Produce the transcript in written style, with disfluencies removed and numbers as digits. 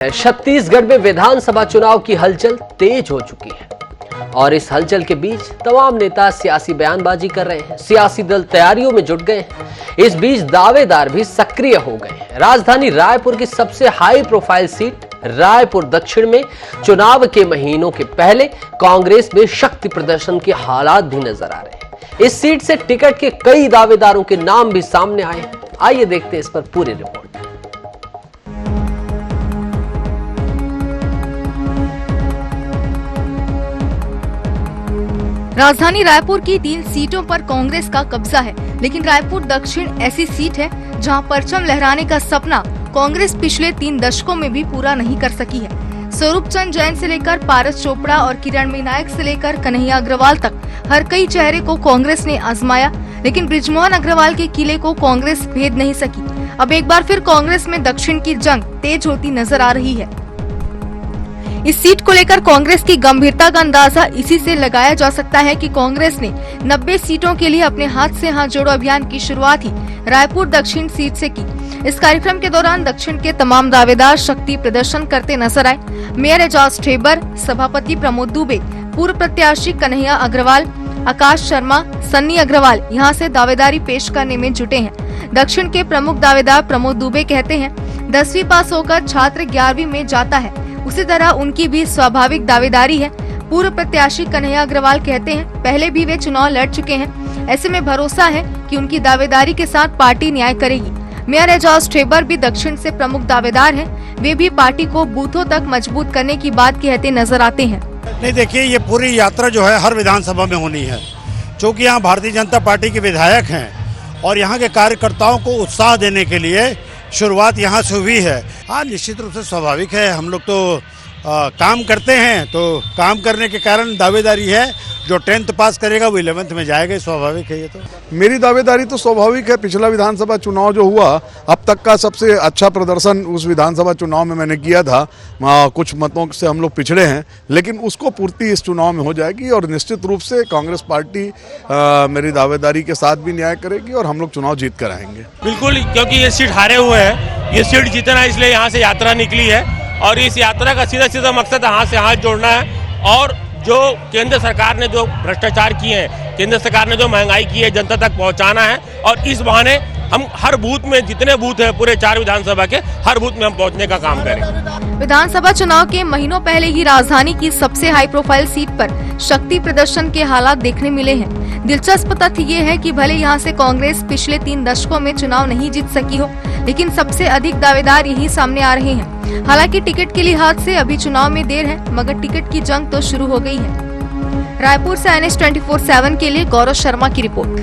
छत्तीसगढ़ में विधानसभा चुनाव की हलचल तेज हो चुकी है और इस हलचल के बीच तमाम नेता सियासी बयानबाजी कर रहे हैं। सियासी दल तैयारियों में जुट गए हैं। इस बीच दावेदार भी सक्रिय हो गए हैं। राजधानी रायपुर की सबसे हाई प्रोफाइल सीट रायपुर दक्षिण में चुनाव के महीनों के पहले कांग्रेस में शक्ति प्रदर्शन के हालात भी नजर आ रहे हैं। इस सीट से टिकट के कई दावेदारों के नाम भी सामने आए हैं। आइए देखते हैं इस पर पूरी रिपोर्ट। राजधानी रायपुर की 3 सीटों पर कांग्रेस का कब्जा है, लेकिन रायपुर दक्षिण ऐसी सीट है जहां परचम लहराने का सपना कांग्रेस पिछले 3 दशकों में भी पूरा नहीं कर सकी है। स्वरूप चंद जैन से लेकर पारस चोपड़ा और किरणमयी नायक से लेकर कन्हैया अग्रवाल तक हर कई चेहरे को कांग्रेस ने आजमाया, लेकिन बृजमोहन अग्रवाल के किले को कांग्रेस भेद नहीं सकी। अब एक बार फिर कांग्रेस में दक्षिण की जंग तेज होती नजर आ रही है। इस सीट को लेकर कांग्रेस की गंभीरता का अंदाजा इसी से लगाया जा सकता है कि कांग्रेस ने 90 सीटों के लिए अपने हाथ से हाथ जोड़ो अभियान की शुरुआत ही रायपुर दक्षिण सीट से की। इस कार्यक्रम के दौरान दक्षिण के तमाम दावेदार शक्ति प्रदर्शन करते नजर आए। मेयर एजाज ठेबर, सभापति प्रमोद दुबे, पूर्व प्रत्याशी कन्हैया अग्रवाल, आकाश शर्मा, सन्नी अग्रवाल यहाँ से दावेदारी पेश करने में जुटे हैं। दक्षिण के प्रमुख दावेदार प्रमोद दुबे कहते हैं, 10वीं पास होकर छात्र 11वीं में जाता है, उसी तरह उनकी भी स्वाभाविक दावेदारी है। पूर्व प्रत्याशी कन्हैया अग्रवाल कहते हैं, पहले भी वे चुनाव लड़ चुके हैं, ऐसे में भरोसा है कि उनकी दावेदारी के साथ पार्टी न्याय करेगी। मेयर एजाज ठेबर भी दक्षिण से प्रमुख दावेदार हैं, वे भी पार्टी को बूथों तक मजबूत करने की बात कहते नजर आते हैं। नहीं, देखिए, ये पूरी यात्रा जो है हर विधानसभा में होनी है, क्योंकि यहाँ भारतीय जनता पार्टी के विधायक हैं और यहाँ के कार्यकर्ताओं को उत्साह देने के लिए शुरुआत यहाँ से हुई है। हाँ, निश्चित रूप से स्वाभाविक है, हम लोग तो काम करते हैं, तो काम करने के कारण दावेदारी है। जो 10th पास करेगा वो 11th में जाएगा, स्वाभाविक है। ये तो मेरी दावेदारी तो स्वाभाविक है। पिछला विधानसभा चुनाव जो हुआ, अब तक का सबसे अच्छा प्रदर्शन उस विधानसभा चुनाव में मैंने किया था। कुछ मतों से हम लोग पिछड़े हैं, लेकिन उसको पूर्ति इस चुनाव में हो जाएगी और निश्चित रूप से कांग्रेस पार्टी मेरी दावेदारी के साथ भी न्याय करेगी और हम लोग चुनाव जीत कर आएंगे। बिल्कुल, क्योंकि ये सीट हारे हुए हैं, ये सीट जीतना है, इसलिए यहाँ से यात्रा निकली है और इस यात्रा का सीधा सीधा मकसद हाथ से हाथ जोड़ना है। और जो केंद्र सरकार ने जो भ्रष्टाचार किए हैं, केंद्र सरकार ने जो महंगाई की है, जनता तक पहुंचाना है। और इस बहाने हम हर बूथ में, जितने बूथ हैं पूरे 4 विधानसभा के, हर बूथ में हम पहुंचने का काम करें। विधानसभा चुनाव के महीनों पहले ही राजधानी की सबसे हाई प्रोफाइल सीट पर शक्ति प्रदर्शन के हालात देखने मिले हैं। दिलचस्प तथ्य ये है कि भले यहाँ से कांग्रेस पिछले 3 दशकों में चुनाव नहीं जीत सकी हो, लेकिन सबसे अधिक दावेदार यही सामने आ रहे हैं। हालांकि टिकट के लिहाज से अभी चुनाव में देर है, मगर टिकट की जंग तो शुरू हो गई है। रायपुर से NH 24/7 के लिए गौरव शर्मा की रिपोर्ट।